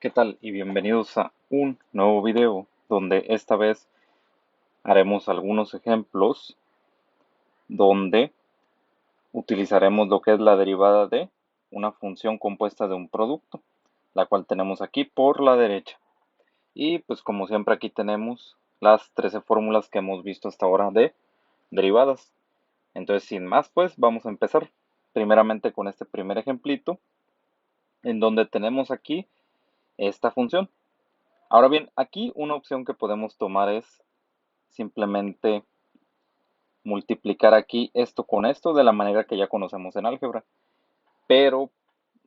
¿Qué tal? Y bienvenidos a un nuevo video donde esta vez haremos algunos ejemplos donde utilizaremos lo que es la derivada de una función compuesta de un producto, la cual tenemos aquí por la derecha. Y pues como siempre aquí tenemos las 13 fórmulas que hemos visto hasta ahora de derivadas. Entonces sin más pues vamos a empezar primeramente con este primer ejemplito en donde tenemos aquí esta función. Ahora bien, aquí una opción que podemos tomar es simplemente multiplicar aquí esto con esto de la manera que ya conocemos en álgebra. Pero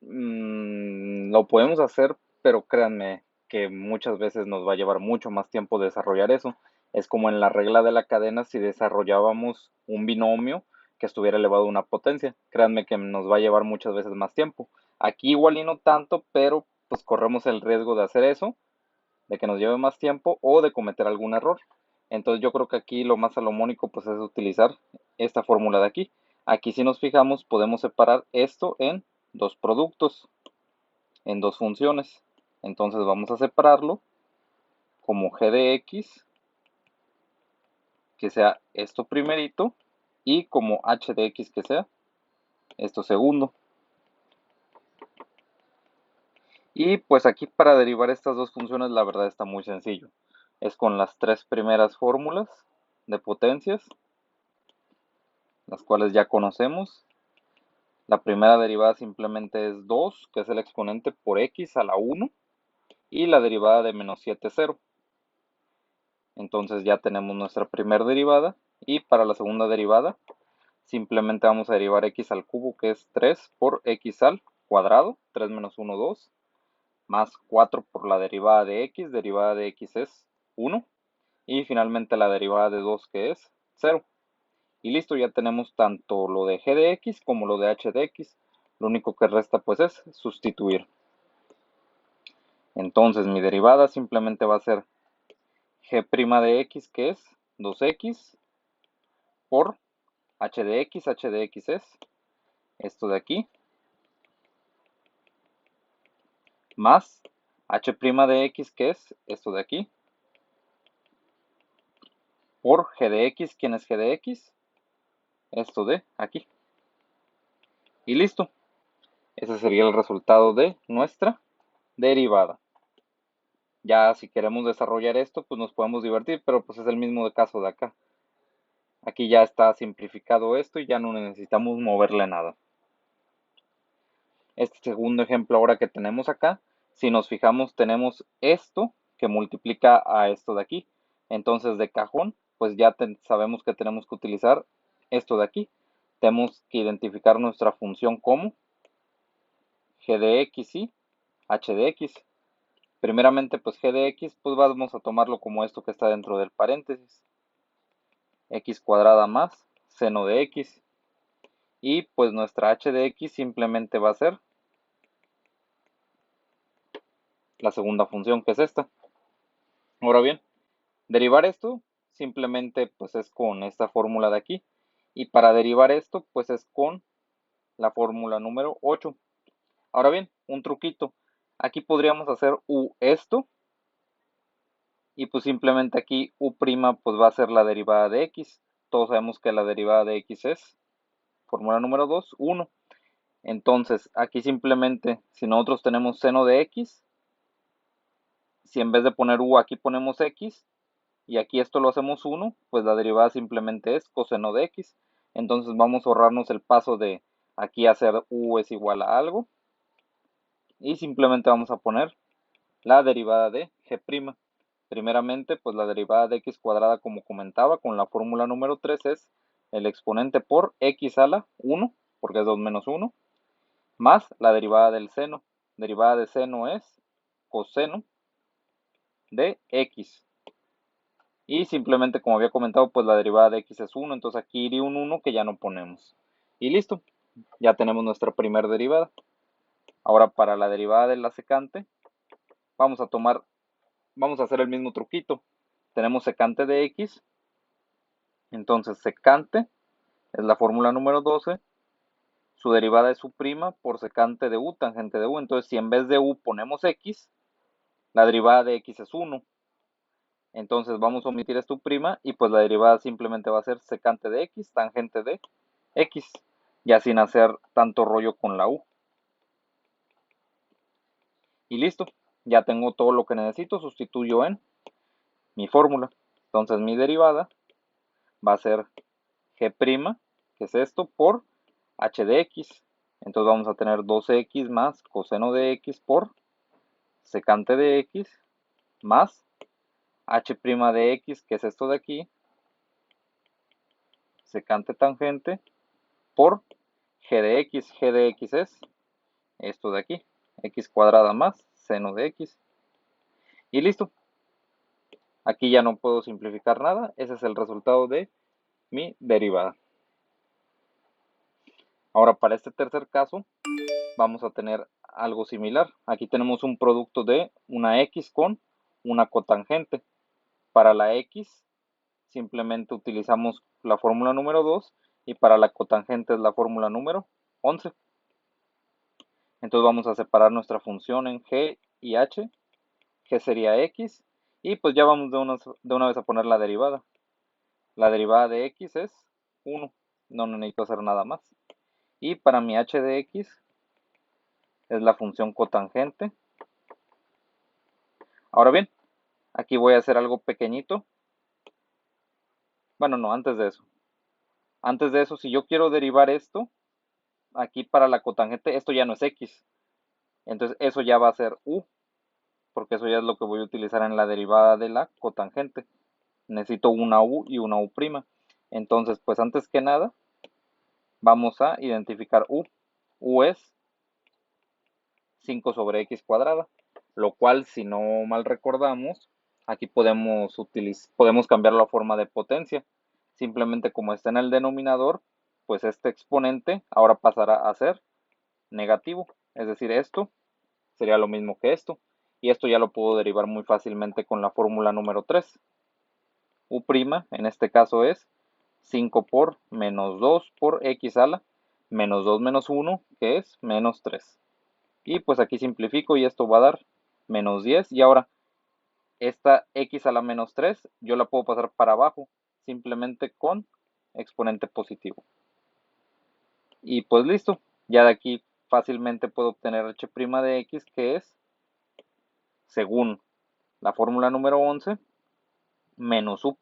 lo podemos hacer, pero créanme que muchas veces nos va a llevar mucho más tiempo desarrollar eso. Es como en la regla de la cadena si desarrollábamos un binomio que estuviera elevado a una potencia. Créanme que nos va a llevar muchas veces más tiempo. Aquí igual y no tanto, pero pues corremos el riesgo de hacer eso, de que nos lleve más tiempo o de cometer algún error. Entonces yo creo que aquí lo más salomónico pues es utilizar esta fórmula de aquí. Aquí si nos fijamos podemos separar esto en dos productos, en dos funciones. Entonces vamos a separarlo como g de x, que sea esto primerito, y como h de x, que sea esto segundo. Y pues aquí para derivar estas dos funciones la verdad está muy sencillo. Es con las tres primeras fórmulas de potencias, las cuales ya conocemos. La primera derivada simplemente es 2, que es el exponente por x a la 1, y la derivada de menos 7 0. Entonces ya tenemos nuestra primera derivada, y para la segunda derivada simplemente vamos a derivar x al cubo, que es 3 por x al cuadrado, 3 menos 1, 2, más 4 por la derivada de x es 1, y finalmente la derivada de 2, que es 0. Y listo, ya tenemos tanto lo de g de x como lo de h de x. Lo único que resta pues es sustituir. Entonces mi derivada simplemente va a ser g' de x, que es 2x, por h de x es esto de aquí, más h' de x, que es esto de aquí, por g de x. ¿Quién es g de x? Esto de aquí. Y listo. Ese sería el resultado de nuestra derivada. Ya si queremos desarrollar esto, pues nos podemos divertir, pero pues es el mismo caso de acá. Aquí ya está simplificado esto y ya no necesitamos moverle nada. Este segundo ejemplo ahora que tenemos acá, si nos fijamos tenemos esto que multiplica a esto de aquí. Entonces de cajón, pues ya sabemos que tenemos que utilizar esto de aquí. Tenemos que identificar nuestra función como g de x y h de x. Primeramente, pues g de x, pues vamos a tomarlo como esto que está dentro del paréntesis. X cuadrada más seno de x. Y pues nuestra h de x simplemente va a ser la segunda función, que es esta. Ahora bien, derivar esto simplemente pues es con esta fórmula de aquí. Y para derivar esto pues es con la fórmula número 8. Ahora bien, un truquito. Aquí podríamos hacer u esto. Y pues simplemente aquí u' pues va a ser la derivada de x. Todos sabemos que la derivada de x es, fórmula número 2, 1. Entonces aquí simplemente si nosotros tenemos seno de x, si en vez de poner u aquí ponemos x, y aquí esto lo hacemos 1, pues la derivada simplemente es coseno de x. Entonces vamos a ahorrarnos el paso de aquí hacer u es igual a algo, y simplemente vamos a poner la derivada de g'. Primeramente, pues la derivada de x cuadrada, como comentaba, con la fórmula número 3 es el exponente por x a la 1, porque es 2 menos 1, más la derivada del seno. Derivada de seno es coseno de x. Y simplemente, como había comentado, pues la derivada de x es 1, entonces aquí iría un 1 que ya no ponemos. Y listo, ya tenemos nuestra primera derivada. Ahora para la derivada de la secante, vamos a hacer el mismo truquito. Tenemos secante de x, entonces secante es la fórmula número 12, su derivada es u' por secante de u, tangente de u. Entonces si en vez de u ponemos x, La derivada de x es 1. Entonces vamos a omitir esta u' y pues la derivada simplemente va a ser secante de x, tangente de x, ya sin hacer tanto rollo con la u. Y listo, ya tengo todo lo que necesito, sustituyo en mi fórmula. Entonces mi derivada va a ser g', que es esto, por h de x. Entonces vamos a tener 2x más coseno de x por secante de x más h' de x, que es esto de aquí, secante tangente, por g de x. G de x es esto de aquí, x cuadrada más seno de x. Y listo. Aquí ya no puedo simplificar nada. Ese es el resultado de mi derivada. Ahora para este tercer caso vamos a tener algo similar. Aquí tenemos un producto de una x con una cotangente. Para la x simplemente utilizamos la fórmula número 2 y para la cotangente es la fórmula número 11. Entonces vamos a separar nuestra función en g y h. G sería x y pues ya vamos de una vez a poner la derivada. La derivada de x es 1, no necesito hacer nada más. Y para mi h de x es la función cotangente. Ahora bien, aquí voy a hacer algo pequeñito. Bueno, no, antes de eso. Antes de eso, si yo quiero derivar esto, aquí para la cotangente, esto ya no es x. Entonces eso ya va a ser u, porque eso ya es lo que voy a utilizar en la derivada de la cotangente. Necesito una u y una u'. Entonces, pues antes que nada, vamos a identificar u. U es 5 sobre x cuadrada, lo cual, si no mal recordamos, aquí podemos cambiar la forma de potencia. Simplemente como está en el denominador, pues este exponente ahora pasará a ser negativo. Es decir, esto sería lo mismo que esto. Y esto ya lo puedo derivar muy fácilmente con la fórmula número 3. U' en este caso es 5 por menos 2 por x a la menos 2 menos 1, que es menos 3. Y pues aquí simplifico y esto va a dar menos 10. Y ahora esta x a la menos 3 yo la puedo pasar para abajo simplemente con exponente positivo. Y pues listo, ya de aquí fácilmente puedo obtener h' de x, que es, según la fórmula número 11, menos u',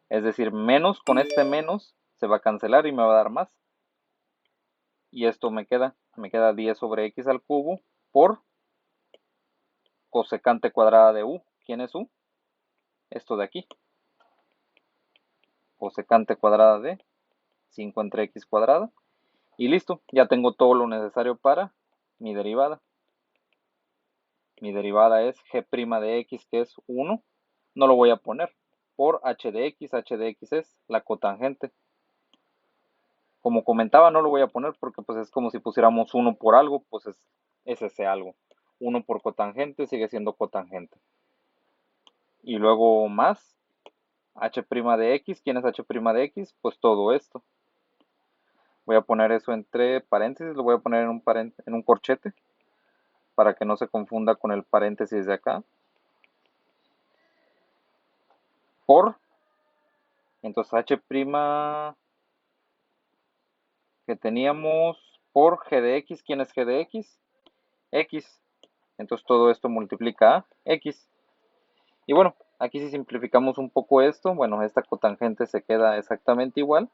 es decir, menos con este menos se va a cancelar y me va a dar más. Y esto me queda 10 sobre x al cubo por cosecante cuadrada de u. ¿Quién es u? Esto de aquí. Cosecante cuadrada de 5 entre x cuadrada. Y listo, ya tengo todo lo necesario para mi derivada. Mi derivada es g' de x, que es 1. No lo voy a poner. Por h de x. H de x es la cotangente. Como comentaba, no lo voy a poner porque pues es como si pusiéramos 1 por algo, pues es ese algo. 1 por cotangente sigue siendo cotangente. Y luego más h' de x. ¿Quién es h' de x? Pues todo esto. Voy a poner eso entre paréntesis, lo voy a poner en un corchete para que no se confunda con el paréntesis de acá. Por, entonces h' que teníamos por g de x. ¿Quién es g de x? X. Entonces todo esto multiplica a x. Y bueno, aquí si simplificamos un poco esto, bueno, esta cotangente se queda exactamente igual.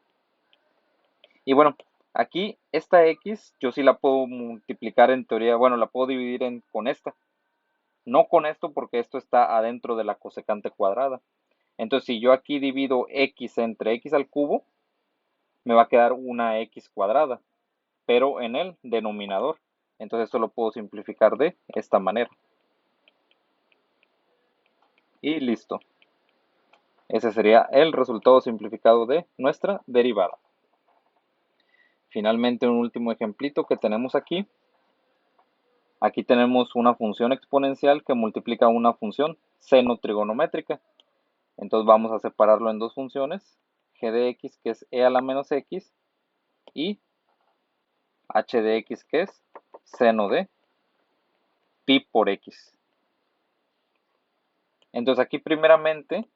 Y bueno, aquí esta x yo sí la puedo multiplicar en teoría, bueno, la puedo dividir con esta. No con esto porque esto está adentro de la cosecante cuadrada. Entonces si yo aquí divido x entre x al cubo, me va a quedar una x cuadrada, pero en el denominador. Entonces esto lo puedo simplificar de esta manera. Y listo. Ese sería el resultado simplificado de nuestra derivada. Finalmente, un último ejemplito que tenemos aquí. Aquí tenemos una función exponencial que multiplica una función seno trigonométrica. Entonces vamos a separarlo en dos funciones. G de x, que es e a la menos x, y h de x, que es seno de pi por x. Entonces aquí primeramente,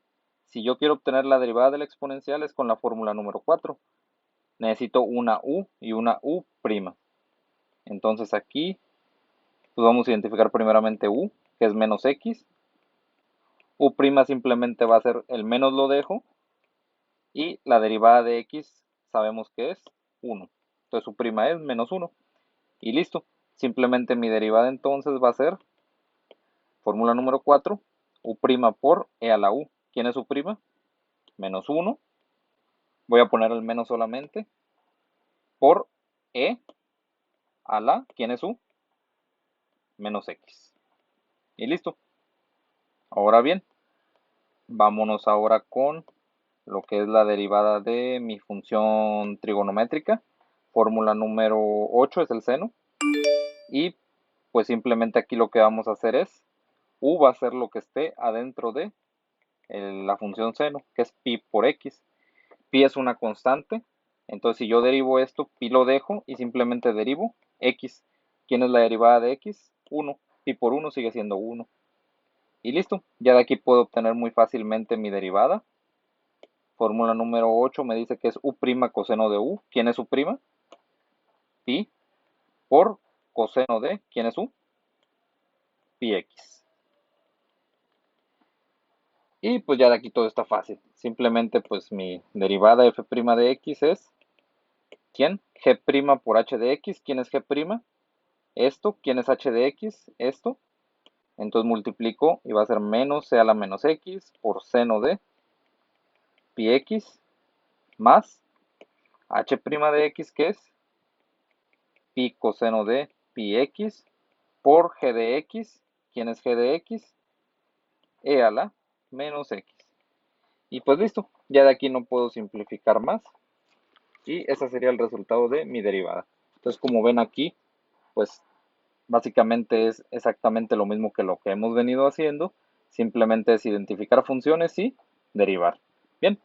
si yo quiero obtener la derivada del exponencial es con la fórmula número 4. Necesito una u y una u'. Entonces aquí pues vamos a identificar primeramente u, que es menos x. U' simplemente va a ser el menos lo dejo. Y la derivada de x sabemos que es 1. Entonces su prima es menos 1. Y listo. Simplemente mi derivada entonces va a ser fórmula número 4, u' por e a la u. ¿Quién es su prima? Menos 1. Voy a poner el menos solamente. Por e a la, ¿quién es u? Menos x. Y listo. Ahora bien, vámonos ahora con lo que es la derivada de mi función trigonométrica. Fórmula número 8 es el seno. Y pues simplemente aquí lo que vamos a hacer es, u va a ser lo que esté adentro de la función seno, que es pi por x. Pi es una constante, entonces si yo derivo esto, pi lo dejo y simplemente derivo x. ¿Quién es la derivada de x? 1. Pi por 1 sigue siendo 1. Y listo, ya de aquí puedo obtener muy fácilmente mi derivada. Fórmula número 8 me dice que es u' coseno de u. ¿Quién es u'? Pi por coseno de, ¿quién es u? Pi x. Y pues ya de aquí todo está fácil. Simplemente pues mi derivada f' de x es, ¿quién? G' por h de x. ¿Quién es G'? Esto. ¿Quién es h de x? Esto. Entonces multiplico y va a ser menos c a la menos x por seno de pi x más h' de x, que es pi coseno de pi x por g de x. ¿Quién es g de x? E a la menos x. Y pues listo, ya de aquí no puedo simplificar más. Y ese sería el resultado de mi derivada. Entonces, como ven aquí, pues básicamente es exactamente lo mismo que lo que hemos venido haciendo. Simplemente es identificar funciones y derivar. Bien,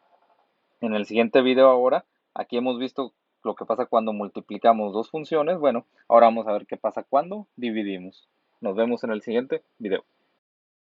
en el siguiente video ahora, aquí hemos visto lo que pasa cuando multiplicamos dos funciones. Bueno, ahora vamos a ver qué pasa cuando dividimos. Nos vemos en el siguiente video.